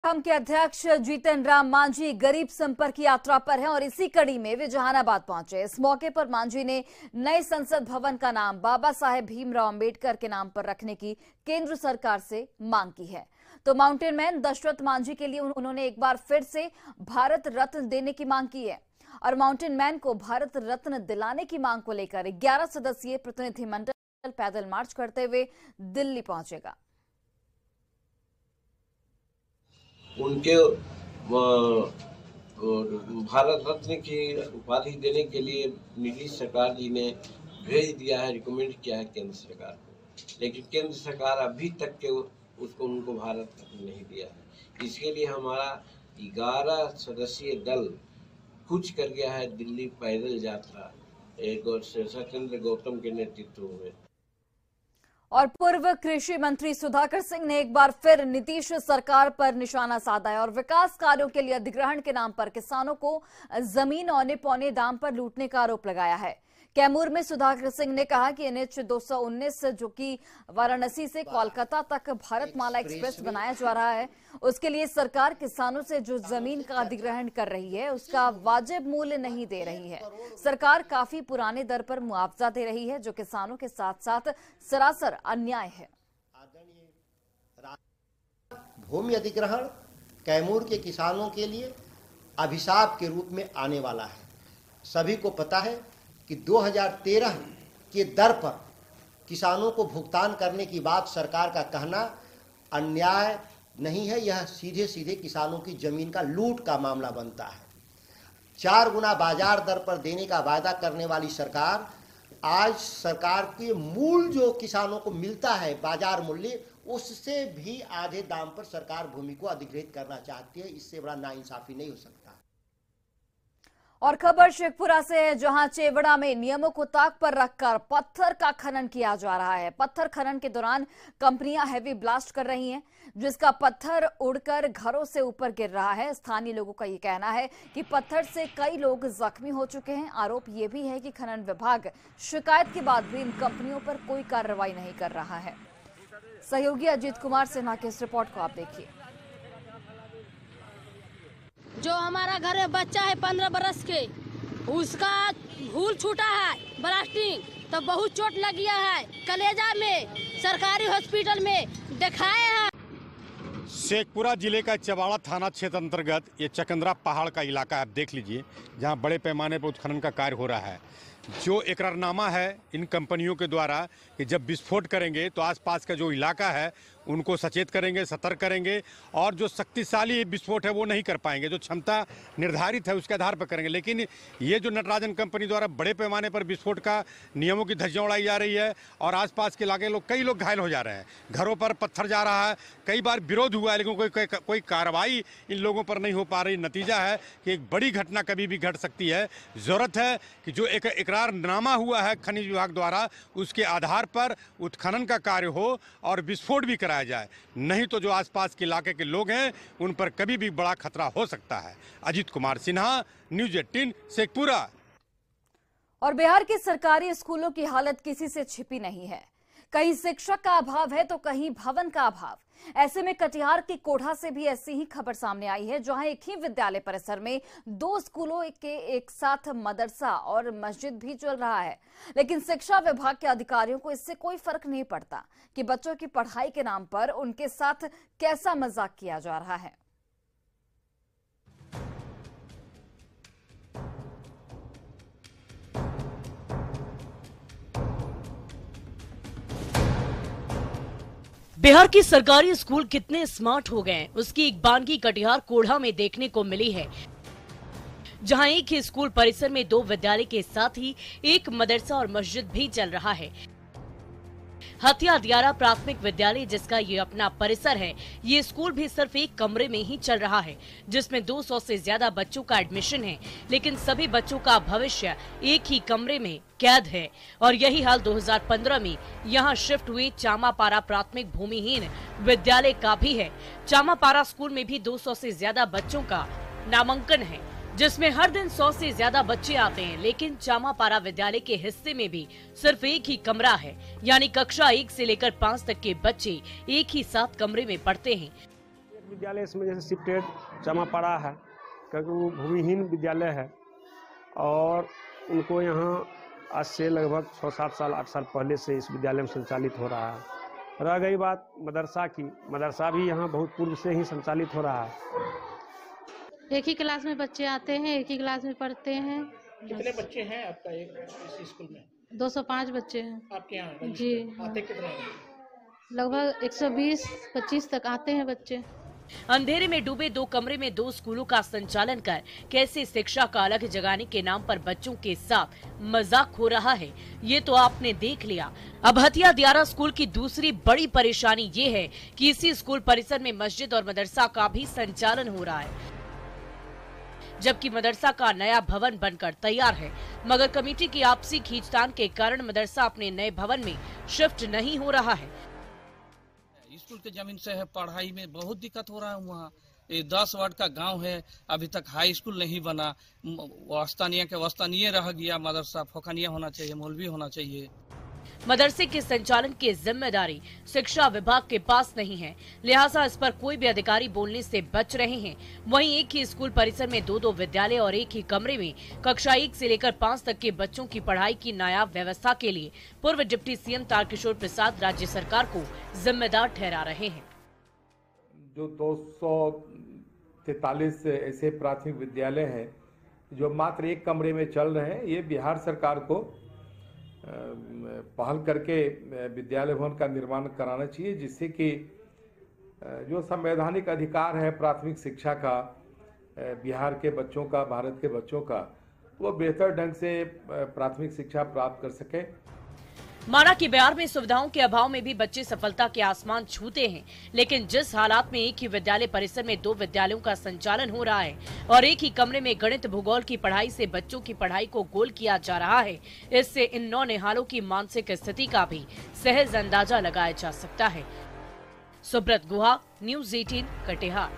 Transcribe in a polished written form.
हम के अध्यक्ष जीतन राम मांझी गरीब संपर्क यात्रा पर हैं और इसी कड़ी में वे जहानाबाद पहुंचे। इस मौके पर मांझी ने नए संसद भवन का नाम बाबा साहेब भीमराव अंबेडकर के नाम पर रखने की केंद्र सरकार से मांग की है। तो माउंटेन मैन दशरथ मांझी के लिए उन्होंने एक बार फिर से भारत रत्न देने की मांग की है और माउंटेन मैन को भारत रत्न दिलाने की मांग को लेकर 11 सदस्यीय प्रतिनिधिमंडल पैदल मार्च करते हुए दिल्ली पहुंचेगा। उनके भारत रत्न की उपाधि देने के लिए नीतीश सरकार जी ने भेज दिया है, रिकमेंड किया है केंद्र सरकार को, लेकिन केंद्र सरकार अभी तक के उसको उनको भारत रत्न नहीं दिया है। इसके लिए हमारा 11 सदस्यीय दल कूच कर गया है दिल्ली पैदल यात्रा सत्येंद्र गौतम के नेतृत्व में। और पूर्व कृषि मंत्री सुधाकर सिंह ने एक बार फिर नीतीश सरकार पर निशाना साधा है और विकास कार्यों के लिए अधिग्रहण के नाम पर किसानों को जमीन औने पौने दाम पर लूटने का आरोप लगाया है। कैमूर में सुधाकर सिंह ने कहा कि NH 219 जो कि वाराणसी से कोलकाता तक भारतमाला एक्सप्रेस बनाया जा रहा है, उसके लिए सरकार किसानों से जो जमीन का अधिग्रहण कर रही है उसका वाजिब मूल्य नहीं दे रही है। सरकार काफी पुराने दर पर मुआवजा दे रही है जो किसानों के साथ साथ सरासर अन्याय है। भूमि अधिग्रहण कैमूर के किसानों के लिए अभिशाप के रूप में आने वाला है। सभी को पता है कि 2013 के दर पर किसानों को भुगतान करने की बात सरकार का कहना अन्याय नहीं है, यह सीधे सीधे किसानों की जमीन का लूट का मामला बनता है। 4 गुना बाजार दर पर देने का वायदा करने वाली सरकार आज सरकार के मूल जो किसानों को मिलता है बाजार मूल्य, उससे भी आधे दाम पर सरकार भूमि को अधिग्रहित करना चाहती है। इससे बड़ा नाइंसाफी नहीं हो सकता। और खबर शेखपुरा से है, जहां चेवड़ा में नियमों को ताक पर रखकर पत्थर का खनन किया जा रहा है। पत्थर खनन के दौरान कंपनियां हैवी ब्लास्ट कर रही हैं, जिसका पत्थर उड़कर घरों से ऊपर गिर रहा है। स्थानीय लोगों का ये कहना है कि पत्थर से कई लोग जख्मी हो चुके हैं। आरोप ये भी है कि खनन विभाग शिकायत के बाद भी इन कंपनियों पर कोई कार्रवाई नहीं कर रहा है। सहयोगी अजीत कुमार सिन्हा की इस रिपोर्ट को आप देखिए। जो हमारा घर में बच्चा है 15 बरस के, उसका भूल छूटा है ब्लास्टिंग, तो बहुत चोट लग गया है कलेजा में, सरकारी हॉस्पिटल में दिखाए हैं। शेखपुरा जिले का चवाड़ा थाना क्षेत्र अंतर्गत ये चकंदरा पहाड़ का इलाका आप देख लीजिए, जहां बड़े पैमाने पर उत्खनन का कार्य हो रहा है। जो इकरारनामा है इन कंपनियों के द्वारा कि जब विस्फोट करेंगे तो आसपास का जो इलाका है उनको सचेत करेंगे, सतर्क करेंगे और जो शक्तिशाली विस्फोट है वो नहीं कर पाएंगे, जो क्षमता निर्धारित है उसके आधार पर करेंगे। लेकिन ये जो नटराजन कंपनी द्वारा बड़े पैमाने पर विस्फोट का नियमों की धज्जियां उड़ाई जा रही है और आसपास के इलाके कई लोग घायल हो जा रहे हैं, घरों पर पत्थर जा रहा है। कई बार विरोध हुआ है लेकिन कोई कार्रवाई इन लोगों पर नहीं हो पा रही। नतीजा है कि एक बड़ी घटना कभी भी घट सकती है। जरूरत है कि जो एक इकरारनामा हुआ है खनिज विभाग द्वारा उसके आधार पर उत्खनन का कार्य हो और विस्फोट भी कराया जाए, नहीं तो जो आसपास के इलाके के लोग हैं उन पर कभी भी बड़ा खतरा हो सकता है। अजीत कुमार सिन्हा, न्यूज़ 18 शेखपुरा। और बिहार के सरकारी स्कूलों की हालत किसी से छिपी नहीं है। कहीं शिक्षक का अभाव है तो कहीं भवन का अभाव। ऐसे में कटिहार के कोढ़ा से भी ऐसी ही खबर सामने आई है, जहां एक ही विद्यालय परिसर में 2 स्कूलों के एक साथ मदरसा और मस्जिद भी चल रहा है। लेकिन शिक्षा विभाग के अधिकारियों को इससे कोई फर्क नहीं पड़ता कि बच्चों की पढ़ाई के नाम पर उनके साथ कैसा मजाक किया जा रहा है। बिहार की सरकारी स्कूल कितने स्मार्ट हो गए हैं, उसकी एक बानगी कटिहार कोढ़ा में देखने को मिली है, जहां एक ही स्कूल परिसर में 2 विद्यालय के साथ ही एक मदरसा और मस्जिद भी चल रहा है। हथिया दियारा प्राथमिक विद्यालय, जिसका ये अपना परिसर है, ये स्कूल भी सिर्फ एक कमरे में ही चल रहा है, जिसमें 200 से ज्यादा बच्चों का एडमिशन है। लेकिन सभी बच्चों का भविष्य एक ही कमरे में कैद है और यही हाल 2015 में यहाँ शिफ्ट हुए चामापारा प्राथमिक भूमिहीन विद्यालय का भी है। चामापारा स्कूल में भी 200 से ज्यादा बच्चों का नामांकन है, जिसमें हर दिन 100 से ज्यादा बच्चे आते हैं। लेकिन चामापारा विद्यालय के हिस्से में भी सिर्फ एक ही कमरा है, यानी कक्षा 1 से लेकर 5 तक के बच्चे एक ही साथ कमरे में पढ़ते हैं। विद्यालय इसमें जैसे शिफ्टेड चमापाड़ा है, क्योंकि वो भूमिहीन विद्यालय है और उनको यहाँ आज से लगभग 6-7 साल 8 साल पहले से इस विद्यालय में संचालित हो रहा है। रह गई बात मदरसा की, मदरसा भी यहाँ बहुत पूर्व से ही संचालित हो रहा है। एक ही क्लास में बच्चे आते हैं, एक ही क्लास में पढ़ते हैं। कितने बच्चे हैं आपका इस स्कूल में? 205 बच्चे हैं आपके यहाँ जी। आते कितने हैं? लगभग 120-25 तक आते हैं बच्चे। अंधेरे में डूबे 2 कमरे में 2 स्कूलों का संचालन कर कैसे शिक्षा का अलग जगाने के नाम पर बच्चों के साथ मजाक हो रहा है, ये तो आपने देख लिया। अब हथिया दियारा स्कूल की दूसरी बड़ी परेशानी ये है कि इसी स्कूल परिसर में मस्जिद और मदरसा का भी संचालन हो रहा है, जबकि मदरसा का नया भवन बनकर तैयार है, मगर कमेटी की आपसी खींचतान के कारण मदरसा अपने नए भवन में शिफ्ट नहीं हो रहा है। स्कूल के जमीन से है, पढ़ाई में बहुत दिक्कत हो रहा है। वहाँ 10 वार्ड का गांव है, अभी तक हाई स्कूल नहीं बना। वस्तानिया के वस्तानिया रह गया, मदरसा फोकानिया होना चाहिए, मौलवी होना चाहिए। मदरसे के संचालन की जिम्मेदारी शिक्षा विभाग के पास नहीं है, लिहाजा इस पर कोई भी अधिकारी बोलने से बच रहे हैं। वहीं एक ही स्कूल परिसर में 2-2 विद्यालय और एक ही कमरे में कक्षा 1 से लेकर 5 तक के बच्चों की पढ़ाई की नायाब व्यवस्था के लिए पूर्व डिप्टी सीएम तारकिशोर प्रसाद राज्य सरकार को जिम्मेदार ठहरा रहे हैं। जो 243 ऐसे प्राथमिक विद्यालय हैं जो मात्र एक कमरे में चल रहे हैं, ये बिहार सरकार को पहल करके विद्यालय भवन का निर्माण कराना चाहिए, जिससे कि जो संवैधानिक अधिकार है प्राथमिक शिक्षा का बिहार के बच्चों का, भारत के बच्चों का, वो बेहतर ढंग से प्राथमिक शिक्षा प्राप्त कर सके। माना कि बिहार में सुविधाओं के अभाव में भी बच्चे सफलता के आसमान छूते हैं, लेकिन जिस हालात में एक ही विद्यालय परिसर में 2 विद्यालयों का संचालन हो रहा है और एक ही कमरे में गणित भूगोल की पढ़ाई से बच्चों की पढ़ाई को गोल किया जा रहा है, इससे इन नौनिहालों की मानसिक स्थिति का भी सहज अंदाजा लगाया जा सकता है। सुब्रत गुहा, न्यूज़ 18, कटिहार।